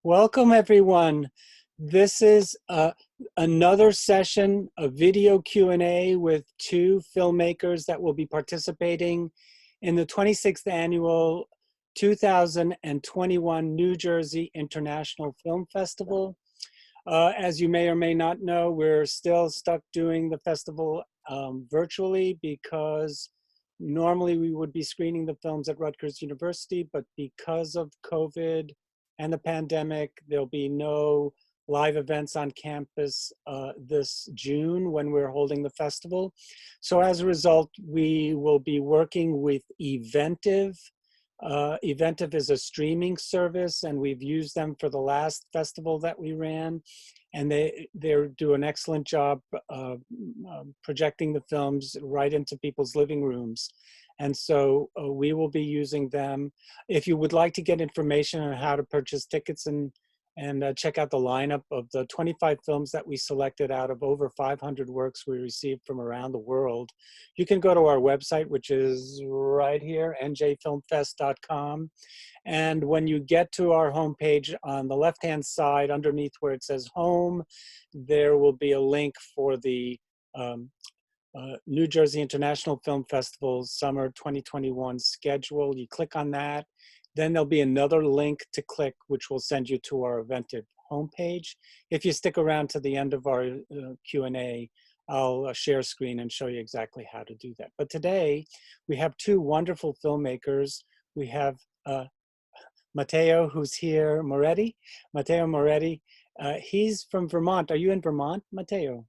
Welcome, everyone. This is another session of video Q&A with two filmmakers that will be participating in the 26th Annual 2021 New Jersey International Film Festival. As you may or may not know, we're still stuck doing the festival virtually because normally we would be screening the films at Rutgers University, but because of COVID and the pandemic, there'll be no live events on campus this June when we're holding the festival. So as a result, we will be working with Eventive. Eventive is a streaming service, and we've used them for the last festival that we ran, and they do an excellent job projecting the films right into people's living rooms. And so we will be using them. If you would like to get information on how to purchase tickets and check out the lineup of the 25 films that we selected out of over 500 works we received from around the world, you can go to our website, which is right here, njfilmfest.com. And when you get to our homepage, on the left-hand side, underneath where it says home, there will be a link for the New Jersey International Film Festival Summer 2021 schedule. You click on that. Then there'll be another link to click, which will send you to our Eventive homepage. If you stick around to the end of our Q&A, I'll share screen and show you exactly how to do that. But today, we have two wonderful filmmakers. We have Matteo, who's here, Moretti. Matteo Moretti. He's from Vermont. Are you in Vermont, Matteo?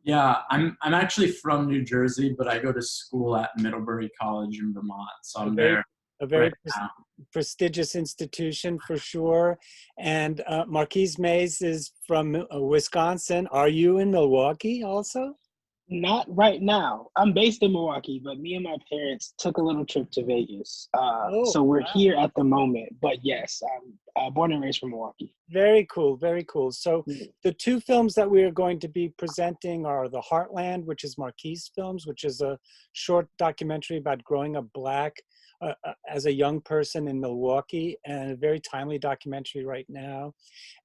Yeah, I'm actually from New Jersey, but I go to school at Middlebury College in Vermont, so I'm there. A very right prestigious institution for sure. And Marquise is from Wisconsin. Are you in Milwaukee also? Not right now. I'm based in Milwaukee, but me and my parents took a little trip to Vegas. So we're here at the moment. But yes, I'm born and raised from Milwaukee. Very cool, very cool. So the two films that we are going to be presenting are The Heartland, which is Marquise Films, which is a short documentary about growing up Black as a young person in Milwaukee, and a very timely documentary right now.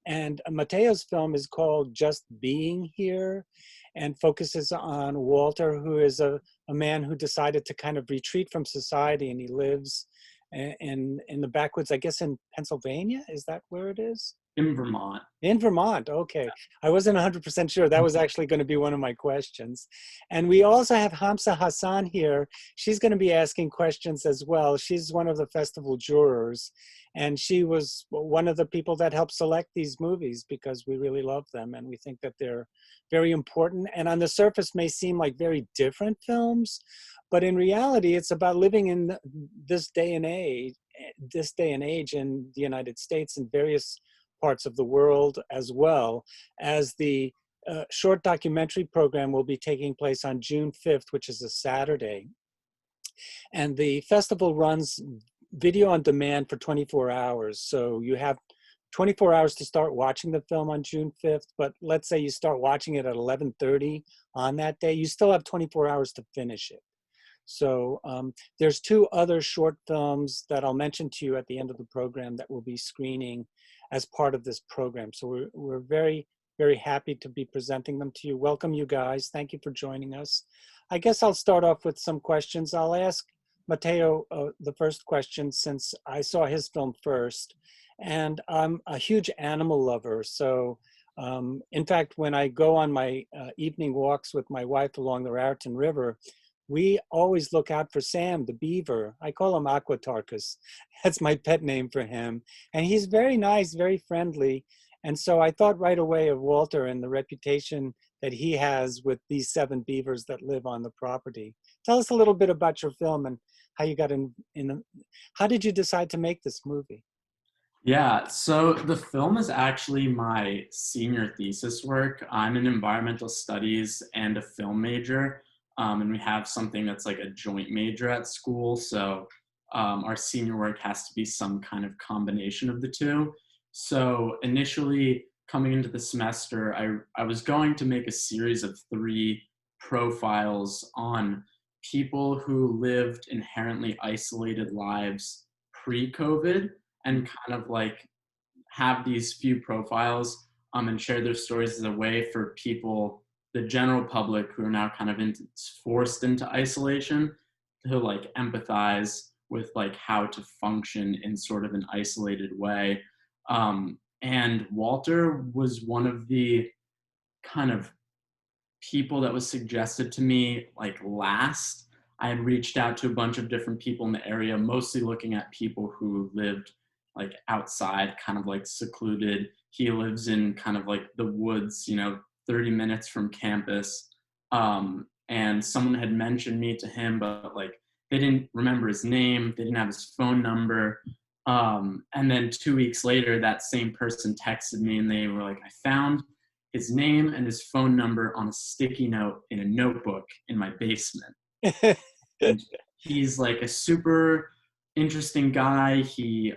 And Matteo's film is called Just Being Here, and focuses on Walter, who is a man who decided to kind of retreat from society, and he lives in the backwoods, I guess in Pennsylvania, is that where it is? In Vermont. In Vermont, okay. I wasn't 100% sure. That was actually going to be one of my questions. And we also have Hamsa Hassan here. She's going to be asking questions as well. She's one of the festival jurors, and she was one of the people that helped select these movies because we really love them, and we think that they're very important. And on the surface may seem like very different films, but in reality, it's about living in this day and age in the United States and various parts of the world, as well as the short documentary program will be taking place on June 5th, which is a Saturday. And the festival runs video on demand for 24 hours. So you have 24 hours to start watching the film on June 5th, but let's say you start watching it at 11:30 on that day, you still have 24 hours to finish it. So there's two other short films that I'll mention to you at the end of the program that we'll be screening as part of this program. So we're very, very happy to be presenting them to you. Welcome, you guys. Thank you for joining us. I guess I'll start off with some questions. I'll ask Matteo the first question, since I saw his film first. And I'm a huge animal lover. So in fact, when I go on my evening walks with my wife along the Raritan River, we always look out for Sam, the beaver. I call him Aquatarchus. That's my pet name for him. And he's very nice, very friendly. And so I thought right away of Walter and the reputation that he has with these 7 beavers that live on the property. Tell us a little bit about your film and how you got how did you decide to make this movie? Yeah, so the film is actually my senior thesis work. I'm an environmental studies and a film major. And we have something that's like a joint major at school. So our senior work has to be some kind of combination of the two. So initially coming into the semester, I was going to make a series of 3 profiles on people who lived inherently isolated lives pre-COVID, and kind of like have these few profiles and share their stories as a way for people, the general public who are now kind of forced into isolation, to like empathize with like how to function in sort of an isolated way. And Walter was one of the kind of people that was suggested to me like last. I had reached out to a bunch of different people in the area, mostly looking at people who lived like outside, kind of like secluded. He lives in kind of like the woods, 30 minutes from campus. And someone had mentioned me to him, but like they didn't remember his name, they didn't have his phone number. And then 2 weeks later, that same person texted me and they were like, I found his name and his phone number on a sticky note in a notebook in my basement. And he's like a super interesting guy. He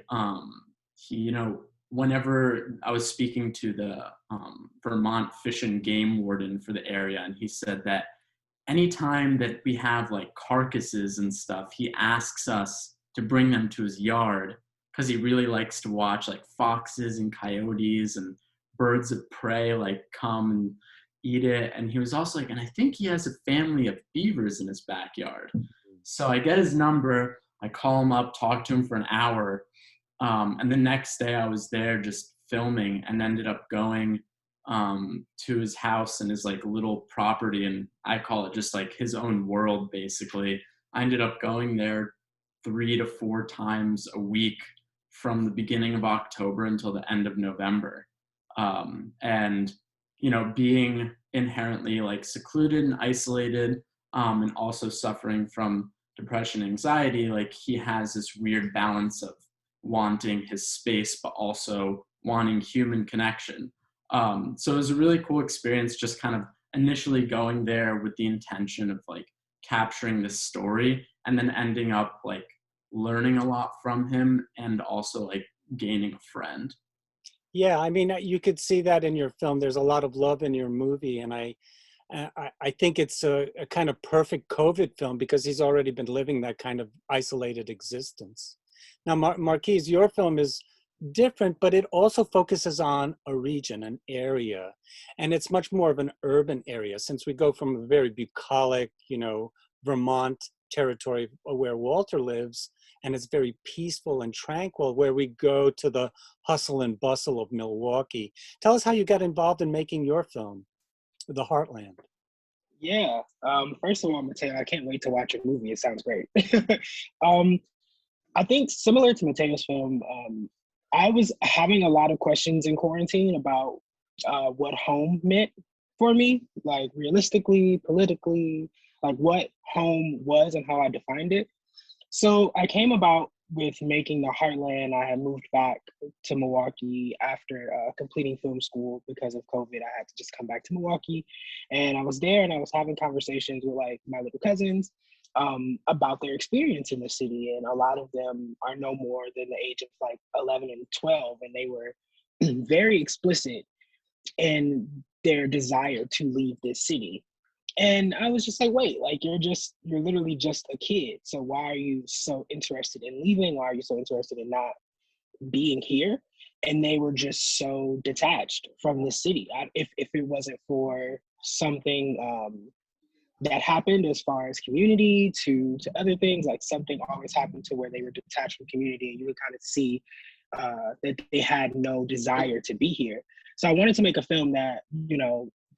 whenever I was speaking to the Vermont Fish and Game Warden for the area, and he said that anytime that we have like carcasses and stuff, he asks us to bring them to his yard because he really likes to watch like foxes and coyotes and birds of prey like come and eat it. And he was also like, and I think he has a family of beavers in his backyard. So I get his number, I call him up, talk to him for an hour. And the next day I was there just filming and ended up going to his house and his like little property. And I call it just like his own world, basically. I ended up going there 3 to 4 times a week from the beginning of October until the end of November. And being inherently like secluded and isolated, and also suffering from depression, anxiety, like he has this weird balance of wanting his space but also wanting human connection. So it was a really cool experience, just kind of initially going there with the intention of like capturing this story, and then ending up like learning a lot from him and also like gaining a friend. Yeah, I mean, you could see that in your film. There's a lot of love in your movie, and I think it's a kind of perfect COVID film because he's already been living that kind of isolated existence. Now, Marquise, your film is different, but it also focuses on a region, an area, and it's much more of an urban area since we go from a very bucolic, Vermont territory where Walter lives, and it's very peaceful and tranquil where we go to the hustle and bustle of Milwaukee. Tell us how you got involved in making your film, The Heartland. Yeah. First of all, Matteo, I can't wait to watch your movie. It sounds great. I think similar to Matteo's film, I was having a lot of questions in quarantine about what home meant for me, like realistically, politically, like what home was and how I defined it. So I came about with making The Heartland. I had moved back to Milwaukee after completing film school because of COVID. I had to just come back to Milwaukee, and I was there and I was having conversations with like my little cousins about their experience in the city. And a lot of them are no more than the age of like 11 and 12. And they were very explicit in their desire to leave this city. And I was just like, wait, like you're literally just a kid. So why are you so interested in leaving? Why are you so interested in not being here? And they were just so detached from the city. If it wasn't for something that happened as far as community to other things, like something always happened to where they were detached from community, and you would kind of see that they had no desire to be here. So I wanted to make a film that,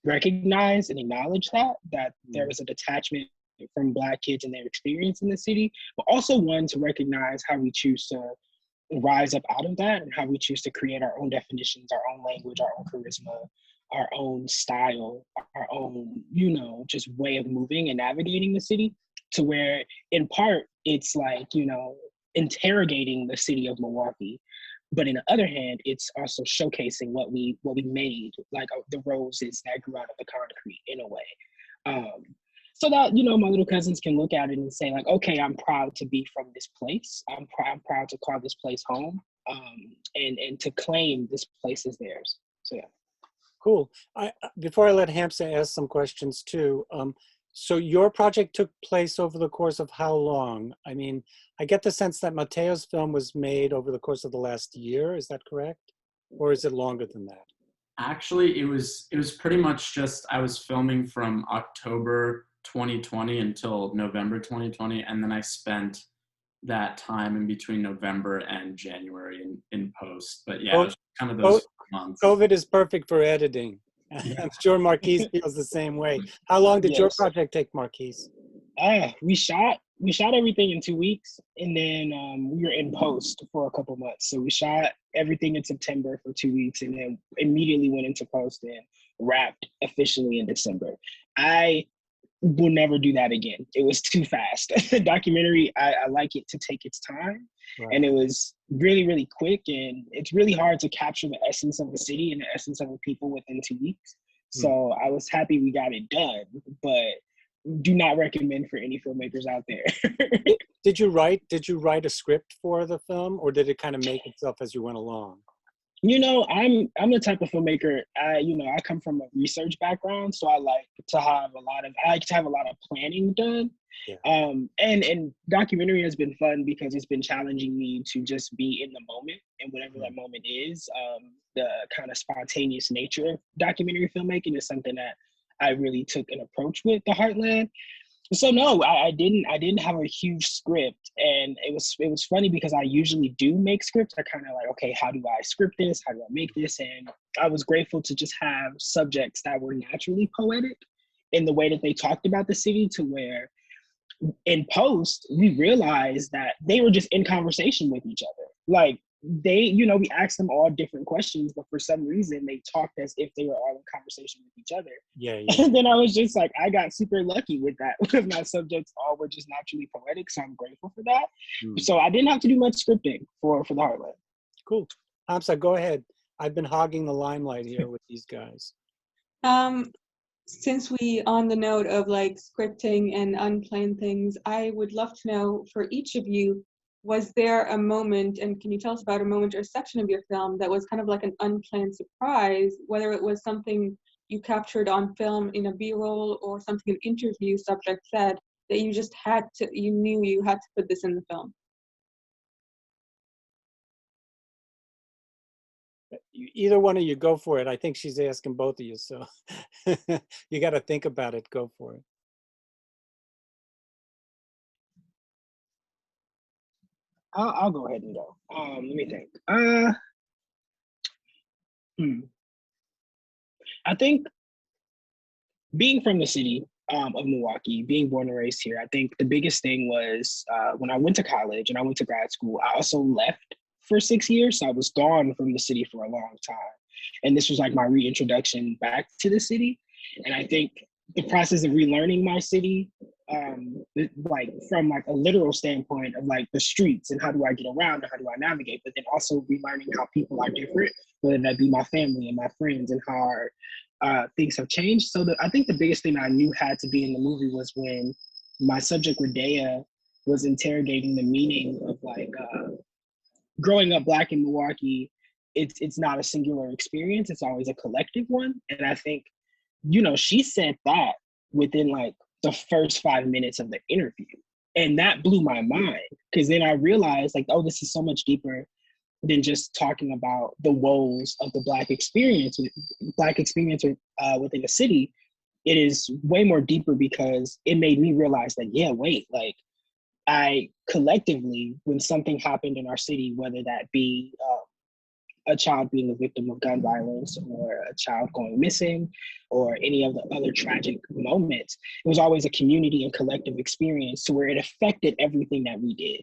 recognize and acknowledge that there was a detachment from Black kids and their experience in the city, but also one to recognize how we choose to rise up out of that and how we choose to create our own definitions, our own language, our own charisma, our own style, our own, just way of moving and navigating the city, to where in part it's like, interrogating the city of Milwaukee. But in the other hand, it's also showcasing what we made, like the roses that grew out of the concrete in a way. So that, my little cousins can look at it and say like, okay, I'm proud to be from this place. I'm proud to call this place home, and to claim this place as theirs. So yeah. Cool. Before I let Hamsa ask some questions too, so your project took place over the course of how long? I mean, I get the sense that Matteo's film was made over the course of the last year. Is that correct? or is it longer than that? Actually, it was pretty much just I was filming from October 2020 until November 2020, and then I spent that time in between November and January in post. But yeah, it was kind of those months. COVID is perfect for editing. Yeah. I'm sure Marquise feels the same way. How long did your Yes. project take, Marquise? We shot everything in 2 weeks, and then we were in post for a couple months. So we shot everything in September for 2 weeks, and then immediately went into post and wrapped officially in December. I will never do that again. It was too fast. Documentary, I like it to take its time, Right. and it was really, really quick, and it's really hard to capture the essence of a city and the essence of a people within 2 weeks. So I was happy we got it done, but do not recommend for any filmmakers out there. Did you write a script for the film, or did it kind of make itself as you went along? You know, I'm the type of filmmaker. I come from a research background, so I like to have a lot of planning done. Yeah. And documentary has been fun because it's been challenging me to just be in the moment, and whatever that moment is. The kind of spontaneous nature of documentary filmmaking is something that I really took an approach with the Heartland. So no, I didn't have a huge script, and it was funny because I usually do make scripts. I kind of like, okay, how do I script this? How do I make this? And I was grateful to just have subjects that were naturally poetic in the way that they talked about the city, to where in post we realized that they were just in conversation with each other. Like we asked them all different questions, but for some reason they talked as if they were all in conversation with each other. Yeah. And then I was just like, I got super lucky with that because my subjects all were just naturally poetic. So I'm grateful for that. So I didn't have to do much scripting for the Heartland. Cool. Hamsa, go ahead. I've been hogging the limelight here with these guys. Since we on the note of like scripting and unplanned things, I would love to know for each of you, was there a moment, and can you tell us about a moment or section of your film that was kind of like an unplanned surprise, whether it was something you captured on film in a B-roll or something an interview subject said that you knew you had to put this in the film? Either one of you, go for it. I think she's asking both of you, so you got to think about it. Go for it. I'll go ahead and go. Let me think. I think being from the city of Milwaukee, being born and raised here, I think the biggest thing was when I went to college and I went to grad school, I also left for 6 years. So I was gone from the city for a long time. And this was like my reintroduction back to the city. And I think the process of relearning my city, like from like a literal standpoint of like the streets and how do I get around and how do I navigate, but then also relearning how people are different, whether that be my family and my friends, and how things have changed. So I think the biggest thing I knew had to be in the movie was when my subject Rodea was interrogating the meaning of like growing up Black in Milwaukee. It's not a singular experience, it's always a collective one. And I think, she said that within like the first 5 minutes of the interview. And that blew my mind, because then I realized like, oh, this is so much deeper than just talking about the woes of the Black experience within the city. It is way more deeper, because it made me realize that, yeah, wait, like I collectively, when something happened in our city, whether that be a child being a victim of gun violence or a child going missing or any of the other tragic moments, it was always a community and collective experience to where it affected everything that we did.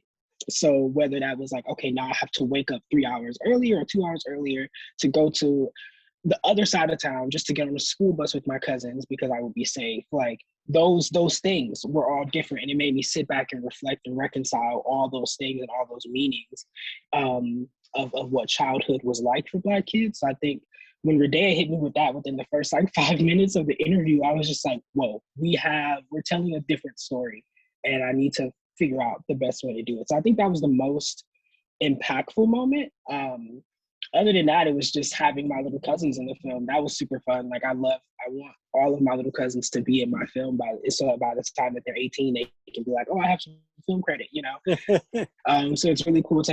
So whether that was like, okay, now I have to wake up 3 hours earlier or 2 hours earlier to go to the other side of town just to get on a school bus with my cousins because I would be safe. Like those things were all different, and it made me sit back and reflect and reconcile all those things and all those meanings of what childhood was like for Black kids. So I think when Rodea hit me with that within the first like 5 minutes of the interview, I was just like, whoa, we're telling a different story, and I need to figure out the best way to do it. So I think that was the most impactful moment. Other than that, it was just having my little cousins in the film. That was super fun. Like I want all of my little cousins to be in my film so by the time that they're 18, they can be like, oh, I have some film credit, So it's really cool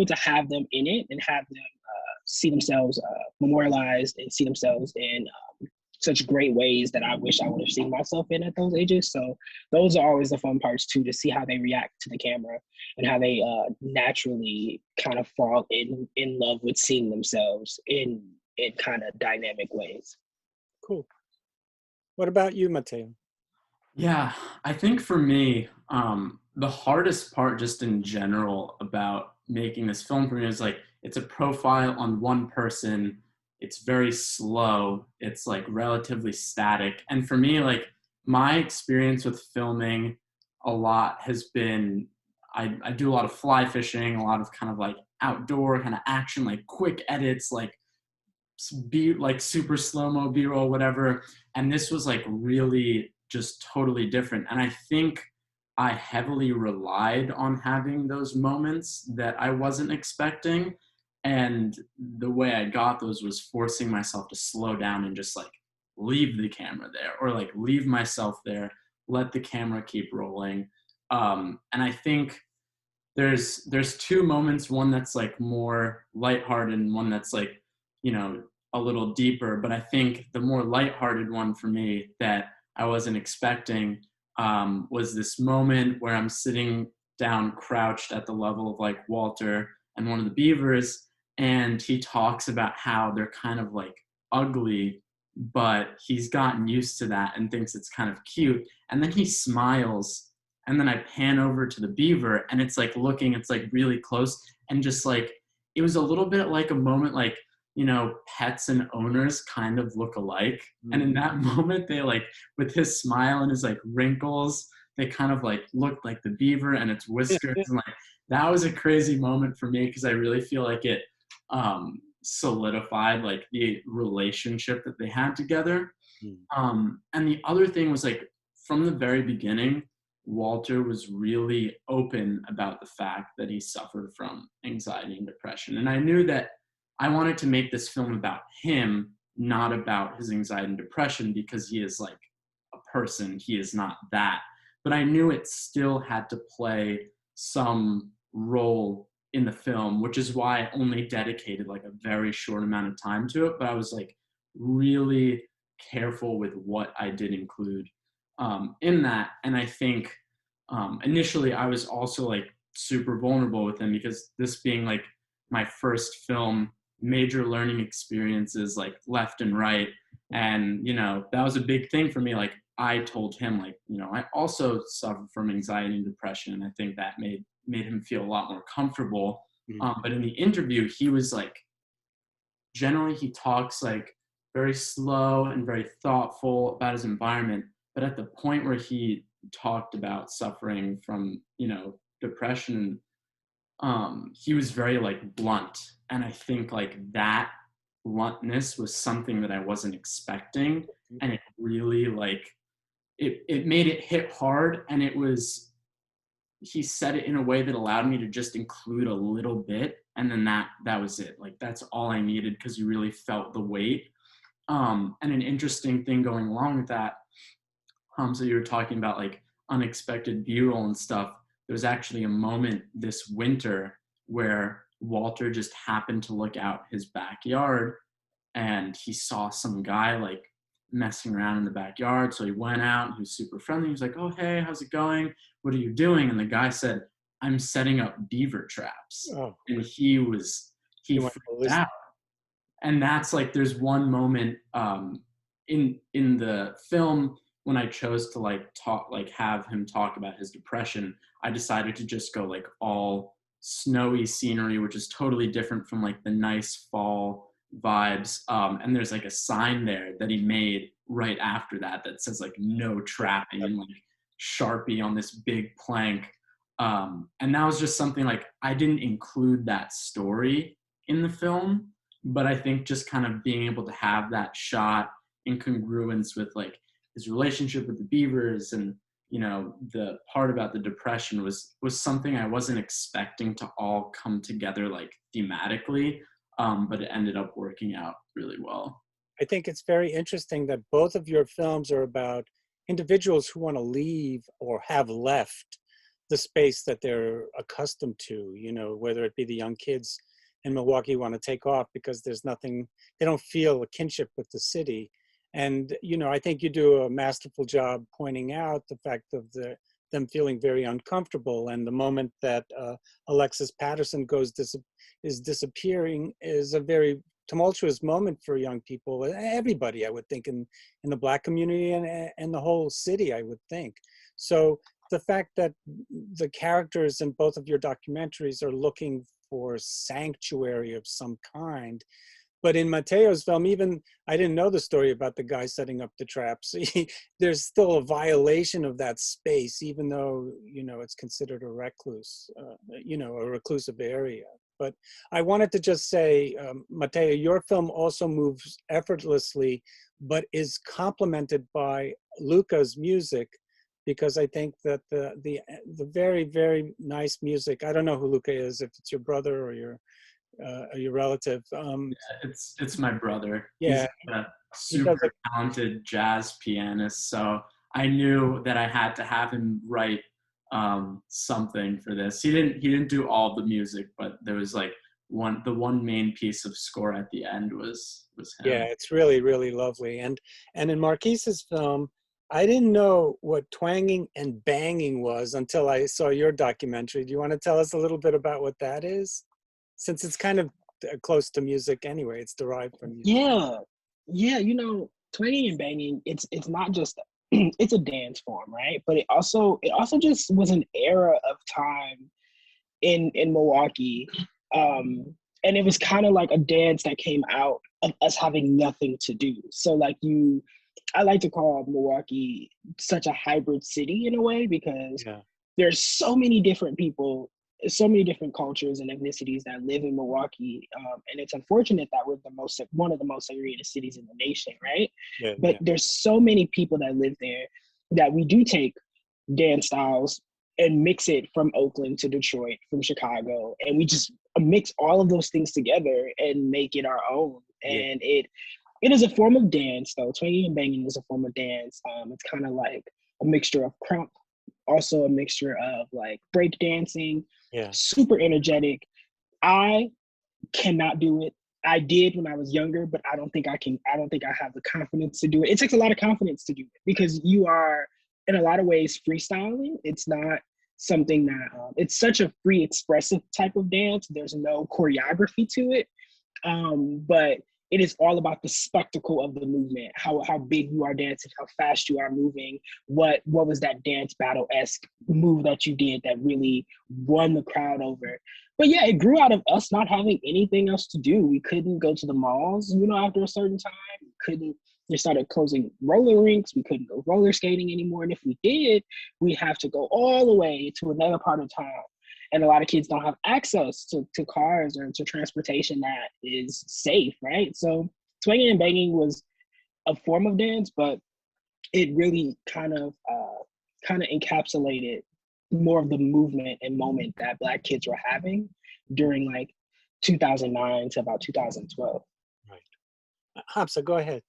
to have them in it and have them see themselves memorialized and see themselves in such great ways that I wish I would have seen myself in at those ages. So those are always the fun parts too, to see how they react to the camera and how they naturally kind of fall in love with seeing themselves in kind of dynamic ways. Cool. What about you, Matteo? Yeah, I think for me, the hardest part just in general about making this film for me is like, it's a profile on one person. It's very slow. It's like relatively static. And for me, like my experience with filming a lot has been, I do a lot of fly fishing, a lot of kind of like outdoor kind of action, like quick edits, like super slow-mo B-roll, whatever. And this was like really just totally different. And I think I heavily relied on having those moments that I wasn't expecting. And the way I got those was forcing myself to slow down and just like leave the camera there, or like leave myself there, let the camera keep rolling. And I think there's two moments, one that's like more lighthearted and one that's like, you know, a little deeper. But I think the more lighthearted one for me that I wasn't expecting was this moment where I'm sitting down crouched at the level of like Walter and one of the beavers, and he talks about how they're kind of like ugly, but he's gotten used to that and thinks it's kind of cute. And then he smiles, and then I pan over to the beaver, and it's like it's like really close, and just like, it was a little bit like a moment like, you know, pets and owners kind of look alike. And in that moment, they like, with his smile and his like wrinkles, they kind of like looked like the beaver and its whiskers. And like, that was a crazy moment for me, because I really feel like it solidified like the relationship that they had together. And the other thing was like, from the very beginning, Walter was really open about the fact that he suffered from anxiety and depression. And I knew that I wanted to make this film about him, not about his anxiety and depression, because he is like a person. He is not that. But I knew it still had to play some role in the film, which is why I only dedicated like a very short amount of time to it. But I was like really careful with what I did include in that. And I think initially I was also like super vulnerable with him, because this being like my first film, major learning experiences like left and right. And, you know, that was a big thing for me. Like I told him, like, you know, I also suffer from anxiety and depression. And I think that made him feel a lot more comfortable. But in the interview, he was like, generally he talks like very slow and very thoughtful about his environment. But at the point where he talked about suffering from, you know, depression, he was very like blunt. And I think like that bluntness was something that I wasn't expecting. And it really like, it made it hit hard. And he said it in a way that allowed me to just include a little bit. And then that was it. Like, that's all I needed, because you really felt the weight. And an interesting thing going along with that, so you were talking about like unexpected B-roll and stuff. There was actually a moment this winter where Walter just happened to look out his backyard, and he saw some guy like messing around in the backyard. So he went out, and he was super friendly. He was like, "Oh, hey, how's it going? What are you doing?" And the guy said, "I'm setting up beaver traps." Oh, and he freaked out. And that's like, there's one moment in the film when I chose to have him talk about his depression. I decided to just go like all snowy scenery, which is totally different from like the nice fall vibes. And there's like a sign there that he made right after that says like "no trapping" and like Sharpie on this big plank. And that was just something like, I didn't include that story in the film, but I think just kind of being able to have that shot in congruence with like his relationship with the beavers and, you know, the part about the depression was something I wasn't expecting to all come together like thematically, but it ended up working out really well. I think it's very interesting that both of your films are about individuals who want to leave or have left the space that they're accustomed to, you know, whether it be the young kids in Milwaukee want to take off because there's nothing, they don't feel a kinship with the city. And, you know, I think you do a masterful job pointing out the fact of them feeling very uncomfortable. And the moment that Alexis Patterson is disappearing is a very tumultuous moment for young people, everybody, I would think, in the Black community and the whole city, I would think. So the fact that the characters in both of your documentaries are looking for sanctuary of some kind. But in Matteo's film, even, I didn't know the story about the guy setting up the traps. There's still a violation of that space, even though, you know, it's considered a recluse, you know, a reclusive area. But I wanted to just say, Matteo, your film also moves effortlessly, but is complemented by Luca's music, because I think that the very, very nice music, I don't know who Luca is, if it's your brother or your relative. It's my brother. Yeah, He's a super talented jazz pianist, so I knew that I had to have him write something for this. He didn't do all the music, but there was like the one main piece of score at the end was him. Yeah, it's really, really lovely. And in Marquise's film, I didn't know what twanging and banging was until I saw your documentary. Do you want to tell us a little bit about what that is? Since it's kind of close to music anyway, it's derived from music. Yeah, you know, twanging and banging, it's not just it's a dance form, right? But it also just was an era of time in Milwaukee. And it was kind of like a dance that came out of us having nothing to do. So like I like to call Milwaukee such a hybrid city in a way, because there's so many different people, so many different cultures and ethnicities that live in Milwaukee. And it's unfortunate that we're one of the most segregated cities in the nation, right? But there's so many people that live there that we do take dance styles and mix it from Oakland to Detroit, from Chicago, and we just mix all of those things together and make it our own. And it is a form of dance, though. Twanging and banging is a form of dance. It's kind of like a mixture of crump, also a mixture of like break dancing, super energetic. I cannot do it. I did when I was younger, but I don't think I have the confidence to do it. It takes a lot of confidence to do it, because you are, in a lot of ways, freestyling. It's not something that, it's such a free, expressive type of dance. There's no choreography to it. But it is all about the spectacle of the movement, how big you are dancing, how fast you are moving, what was that dance battle-esque move that you did that really won the crowd over. But yeah, it grew out of us not having anything else to do. We couldn't go to the malls, you know, after a certain time. They started closing roller rinks. We couldn't go roller skating anymore. And if we did, we have to go all the way to another part of town. And a lot of kids don't have access to cars or to transportation that is safe, right? So swinging and banging was a form of dance, but it really kind of encapsulated more of the movement and moment that Black kids were having during like 2009 to about 2012. Right. Hamsa, go ahead.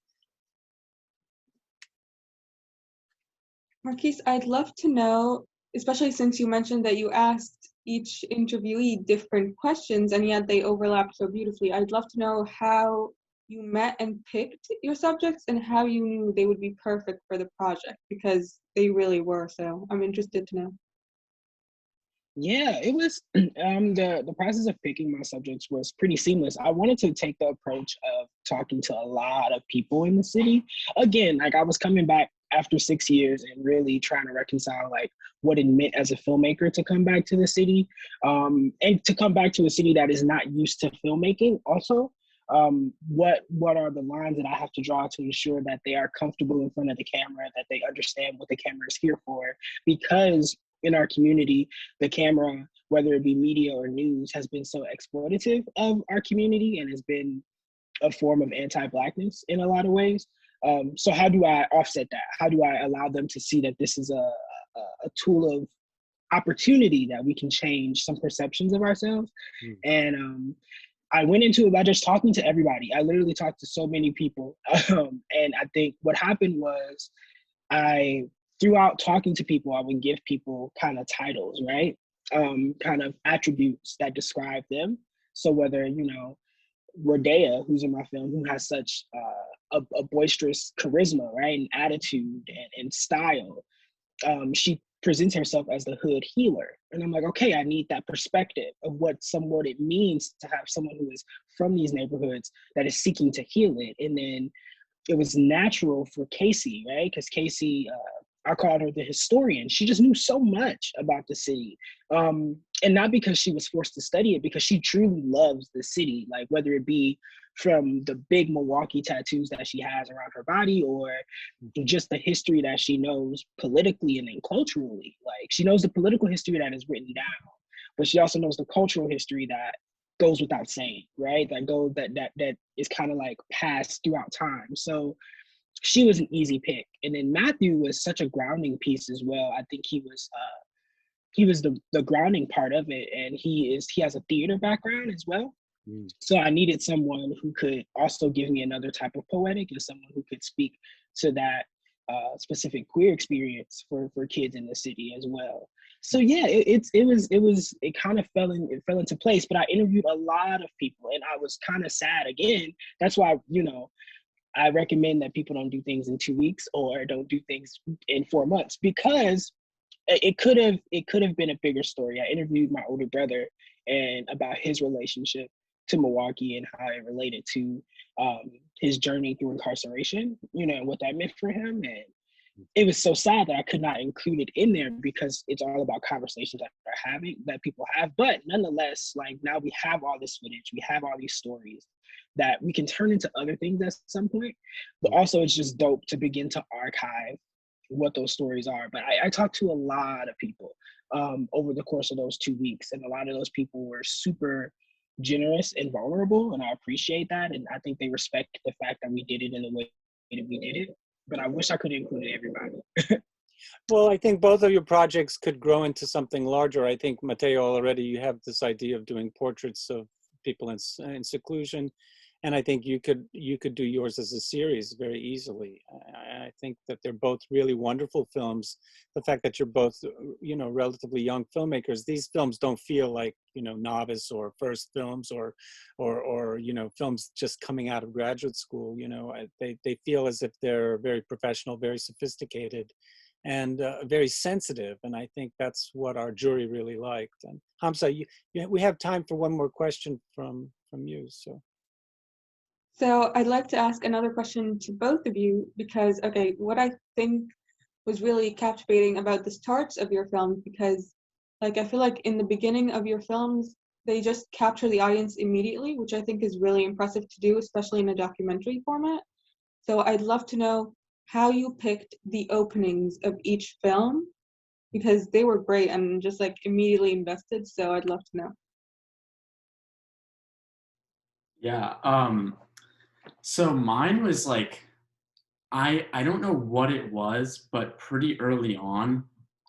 Marquise, I'd love to know, especially since you mentioned that you asked each interviewee different questions and yet they overlapped so beautifully. I'd love to know how you met and picked your subjects and how you knew they would be perfect for the project, because they really were. So I'm interested to know. Yeah, it was the process of picking my subjects was pretty seamless. I wanted to take the approach of talking to a lot of people in the city. Again, like I was coming back after 6 years and really trying to reconcile like what it meant as a filmmaker to come back to the city, and to come back to a city that is not used to filmmaking also. What are the lines that I have to draw to ensure that they are comfortable in front of the camera, that they understand what the camera is here for? Because in our community, the camera, whether it be media or news, has been so exploitative of our community and has been a form of anti-Blackness in a lot of ways. So how do I offset that? How do I allow them to see that this is a tool of opportunity, that we can change some perceptions of ourselves? And I went into it by just talking to everybody. I literally talked to so many people. And I think what happened was throughout talking to people, I would give people kind of titles, right? Kind of attributes that describe them. So whether, you know, Rodea, who's in my film, who has such a boisterous charisma, right, and attitude and style, she presents herself as the hood healer. And I'm like, okay, I need that perspective of what it means to have someone who is from these neighborhoods that is seeking to heal it. And then it was natural for Casey, right? Because Casey, I called her the historian. She just knew so much about the city. And not because she was forced to study it, because she truly loves the city, like whether it be from the big Milwaukee tattoos that she has around her body, or just the history that she knows politically and then culturally. Like she knows the political history that is written down, but she also knows the cultural history that goes without saying, right? That is kind of like passed throughout time. So she was an easy pick. And then Matthew was such a grounding piece as well. I think he was the grounding part of it, and he has a theater background as well. So I needed someone who could also give me another type of poetic, and someone who could speak to that specific queer experience for kids in the city as well. So yeah, it kind of fell into place. But I interviewed a lot of people, and I was kind of sad again. That's why, you know, I recommend that people don't do things in 2 weeks or don't do things in 4 months, because it could have been a bigger story. I interviewed my older brother and about his relationship to Milwaukee and how it related to his journey through incarceration, you know, what that meant for him. And it was so sad that I could not include it in there, because it's all about conversations that people have. But nonetheless, like, now we have all this footage, we have all these stories that we can turn into other things at some point. But also it's just dope to begin to archive what those stories are. But I talked to a lot of people over the course of those 2 weeks, and a lot of those people were super generous and vulnerable, and I appreciate that. And I think they respect the fact that we did it in the way that we did it. But I wish I could include everybody. Well, I think both of your projects could grow into something larger. I think, Matteo, already you have this idea of doing portraits of people in seclusion. And I think you could do yours as a series very easily. I think that they're both really wonderful films. The fact that you're both, you know, relatively young filmmakers, these films don't feel like, you know, novice or first films or you know, films just coming out of graduate school. You know, they feel as if they're very professional, very sophisticated, and very sensitive. And I think that's what our jury really liked. And Hamsa, we have time for one more question from you. So I'd like to ask another question to both of you, because, okay, what I think was really captivating about the starts of your films, because, like, I feel like in the beginning of your films, they just capture the audience immediately, which I think is really impressive to do, especially in a documentary format. So I'd love to know how you picked the openings of each film, because they were great and just like immediately invested. So I'd love to know. Yeah. So mine was like, I don't know what it was, but pretty early on,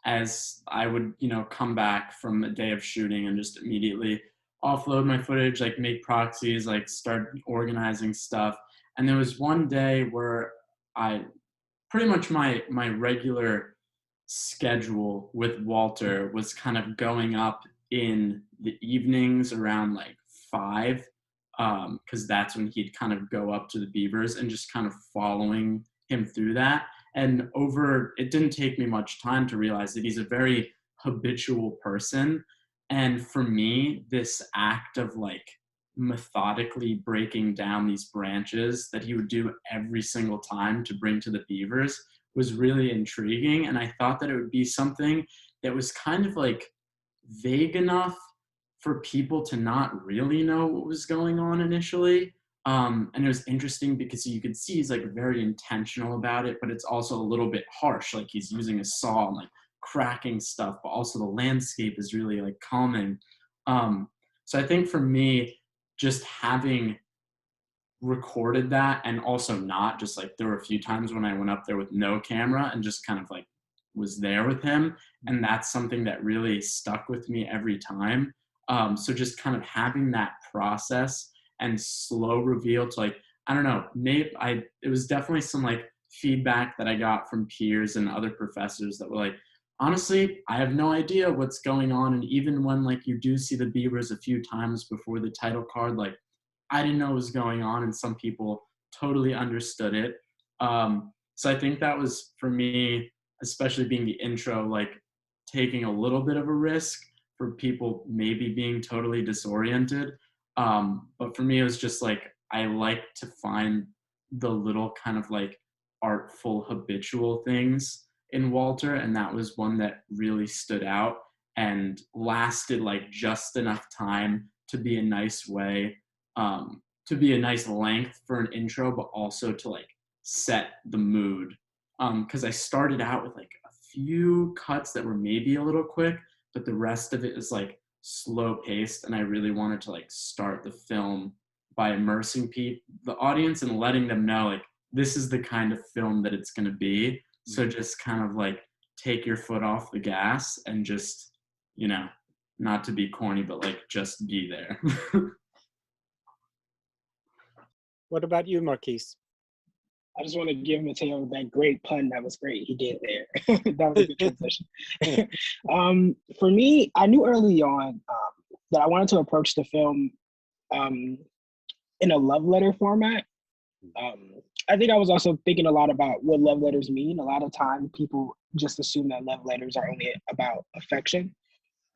as I would, you know, come back from a day of shooting and just immediately offload my footage, like make proxies, like start organizing stuff. And there was one day where I pretty much my regular schedule with Walter was kind of going up in the evenings around like 5, because that's when he'd kind of go up to the beavers, and just kind of following him through that. And it didn't take me much time to realize that he's a very habitual person. And for me, this act of like methodically breaking down these branches that he would do every single time to bring to the beavers was really intriguing. And I thought that it would be something that was kind of like vague enough for people to not really know what was going on initially. And it was interesting because you could see he's like very intentional about it, but it's also a little bit harsh. Like he's using a saw and like cracking stuff, but also the landscape is really like calming. So I think for me, just having recorded that, and also not just like, there were a few times when I went up there with no camera and just kind of like was there with him. And that's something that really stuck with me every time. So just kind of having that process and slow reveal to like, I don't know, it was definitely some like feedback that I got from peers and other professors that were like, honestly, I have no idea what's going on. And even when like you do see the Biebers a few times before the title card, like I didn't know what was going on, and some people totally understood it. So I think that was for me, especially being the intro, like taking a little bit of a risk for people maybe being totally disoriented. But for me, it was just like I like to find the little kind of like artful, habitual things in Walter, and that was one that really stood out and lasted like just enough time to be a nice way, to be a nice length for an intro, but also to like set the mood. Because I started out with like a few cuts that were maybe a little quick, but the rest of it is like slow paced, and I really wanted to like start the film by immersing the audience and letting them know like this is the kind of film that it's going to be. So just kind of like take your foot off the gas and just, you know, not to be corny, but like just be there. What about you, Marquise? I just want to give Matteo that great pun. That was great. He did there. That was a good transition. For me, I knew early on that I wanted to approach the film in a love letter format. I think I was also thinking a lot about what love letters mean. A lot of time people just assume that love letters are only about affection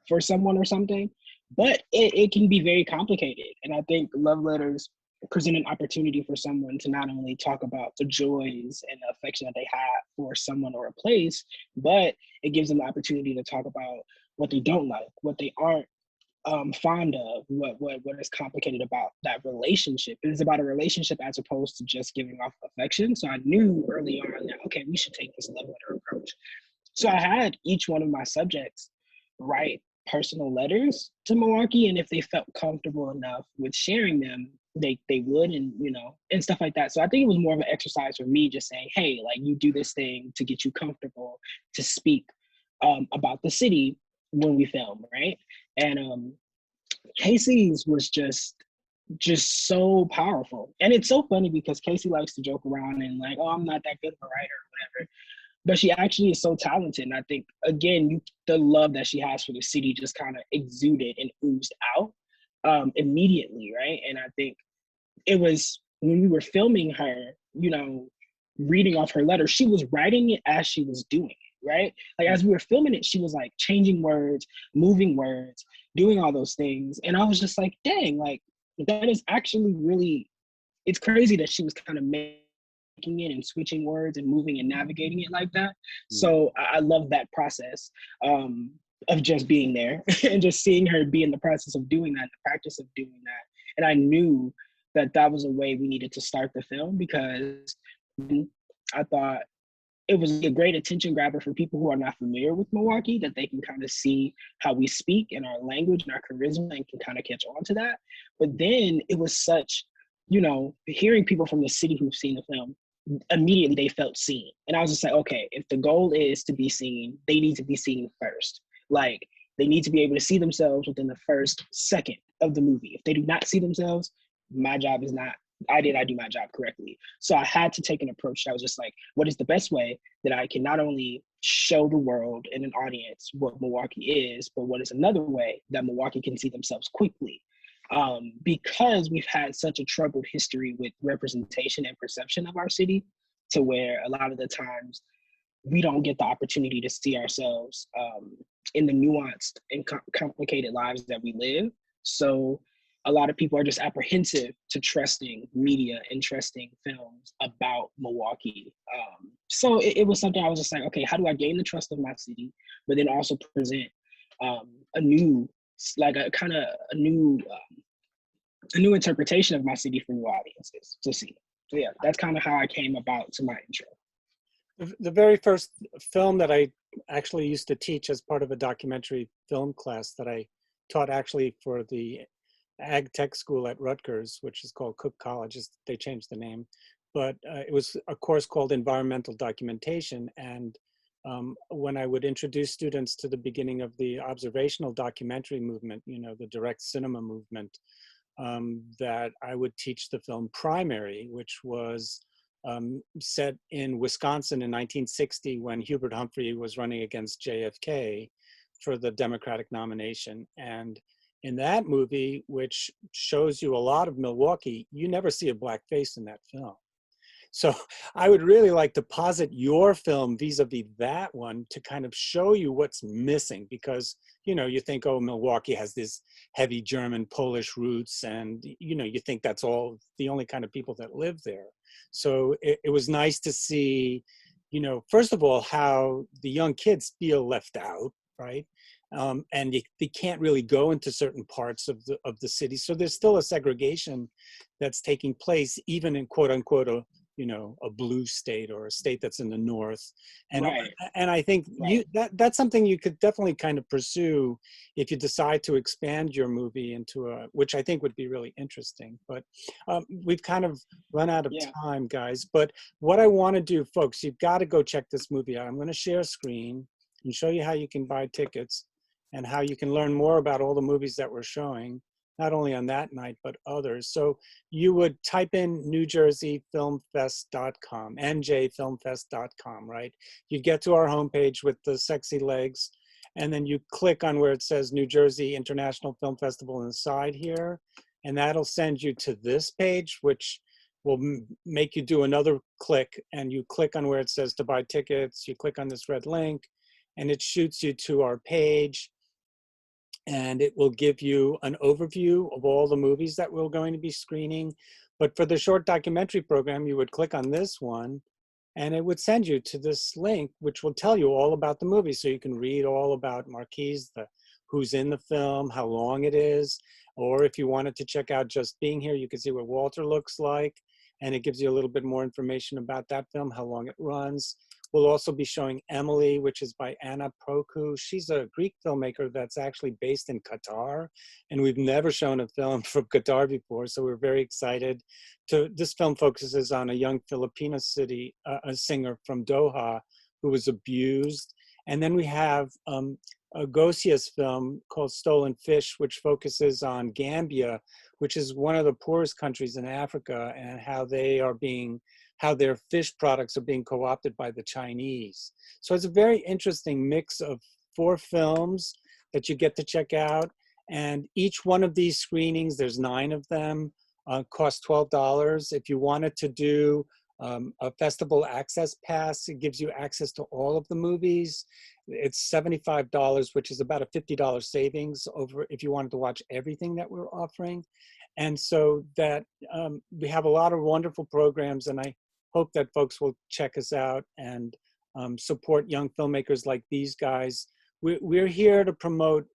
for someone or something, but it can be very complicated. And I think love letters present an opportunity for someone to not only talk about the joys and the affection that they have for someone or a place, but it gives them the opportunity to talk about what they don't like, what they aren't fond of, what is complicated about that relationship. It is about a relationship as opposed to just giving off affection. So I knew early on that, okay, we should take this love letter approach. So I had each one of my subjects write personal letters to Milwaukee, and if they felt comfortable enough with sharing them, they would, and and stuff like that. So I think it was more of an exercise for me, just saying, hey, like, you do this thing to get you comfortable to speak about the city when we film, right? And Casey's was just so powerful. And it's so funny because Casey likes to joke around and like, oh, I'm not that good of a writer or whatever. But she actually is so talented. And I think, again, the love that she has for the city just kind of exuded and oozed out immediately, right? And I think it was when we were filming her, reading off her letter, she was writing it as she was doing it, right? Like, as we were filming it, she was like changing words, moving words, doing all those things. And I was just like, dang, like, that is actually really, it's crazy that she was kind of making it and switching words and moving and navigating it like that. So I love that process of just being there and just seeing her be in the process of doing that, the practice of doing that. And I knew that that was a way we needed to start the film, because I thought it was a great attention grabber for people who are not familiar with Milwaukee, that they can kind of see how we speak and our language and our charisma and can kind of catch on to that. But then it was such, hearing people from the city who've seen the film, immediately they felt seen. And I was just like, okay, if the goal is to be seen, they need to be seen first. Like, they need to be able to see themselves within the first second of the movie. If they do not see themselves, my job is not, I do my job correctly. So I had to take an approach that was just like, what is the best way that I can not only show the world and an audience what Milwaukee is, but what is another way that Milwaukee can see themselves quickly? Because we've had such a troubled history with representation and perception of our city, to where a lot of the times we don't get the opportunity to see ourselves in the nuanced and complicated lives that we live. So a lot of people are just apprehensive to trusting media and trusting films about Milwaukee. So it was something I was just like, okay, how do I gain the trust of my city, but then also present a new, like a kind of a new interpretation of my city for new audiences to see. So yeah, that's kind of how I came about to my intro. The very first film that I actually used to teach as part of a documentary film class that I taught actually for the ag tech school at Rutgers, which is called Cook College. They changed the name, but it was a course called Environmental Documentation. And when I would introduce students to the beginning of the observational documentary movement, the direct cinema movement, that I would teach the film Primary, which was set in Wisconsin in 1960 when Hubert Humphrey was running against JFK for the Democratic nomination. And in that movie, which shows you a lot of Milwaukee, you never see a black face in that film. So I would really like to posit your film vis-a-vis that one to kind of show you what's missing, because, you know, you think, oh, Milwaukee has this heavy German, Polish roots, and, you know, you think that's all the only kind of people that live there. So it was nice to see, you know, first of all, how the young kids feel left out, right? And they can't really go into certain parts of the city. So there's still a segregation that's taking place, even in quote unquote, you know, a blue state or a state that's in the north. And, Right. and I think Right. that's something you could definitely kind of pursue if you decide to expand your movie into which I think would be really interesting. But we've kind of run out of time, guys. But what I want to do, folks, you've got to go check this movie out. I'm going to share a screen and show you how you can buy tickets and how you can learn more about all the movies that we're showing, not only on that night, but others. So you would type in NewJerseyFilmFest.com, NJFilmFest.com, right? You get to our homepage with the sexy legs, and then you click on where it says New Jersey International Film Festival on the side here, and that'll send you to this page, which will make you do another click, and you click on where it says to buy tickets, you click on this red link, and it shoots you to our page. And it will give you an overview of all the movies that we're going to be screening. But for the short documentary program, you would click on this one, and it would send you to this link, which will tell you all about the movie. So you can read all about Marquise, who's in the film, how long it is. Or if you wanted to check out Just Being Here, you can see what Walter looks like. And it gives you a little bit more information about that film, how long it runs. We'll also be showing Emily, which is by Anna Proku. She's a Greek filmmaker that's actually based in Qatar, and we've never shown a film from Qatar before, so we're very excited. This film focuses on a young Filipino a singer from Doha who was abused. And then we have a Gosia's film called Stolen Fish, which focuses on Gambia, which is one of the poorest countries in Africa, and how their fish products are being co-opted by the Chinese. So it's a very interesting mix of 4 films that you get to check out. And each one of these screenings, there's 9 of them, cost $12. If you wanted to do a festival access pass, it gives you access to all of the movies. It's $75, which is about a $50 savings over if you wanted to watch everything that we're offering. And so that we have a lot of wonderful programs, and I hope that folks will check us out and support young filmmakers like these guys. We're here to promote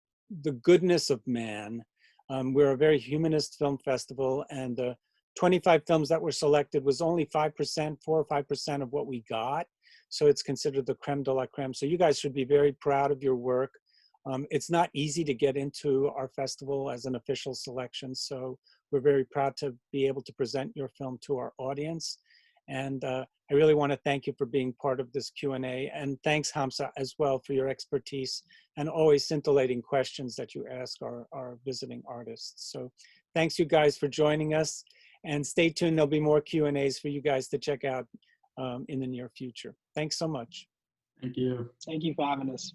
the goodness of man. We're a very humanist film festival, and the 25 films that were selected was only 5%, 4 or 5% of what we got. So it's considered the creme de la creme. So you guys should be very proud of your work. It's not easy to get into our festival as an official selection. So we're very proud to be able to present your film to our audience. And I really want to thank you for being part of this Q&A. And thanks, Hamsa, as well, for your expertise and always scintillating questions that you ask our visiting artists. So thanks, you guys, for joining us. And stay tuned. There'll be more Q&As for you guys to check out in the near future. Thanks so much. Thank you. Thank you for having us.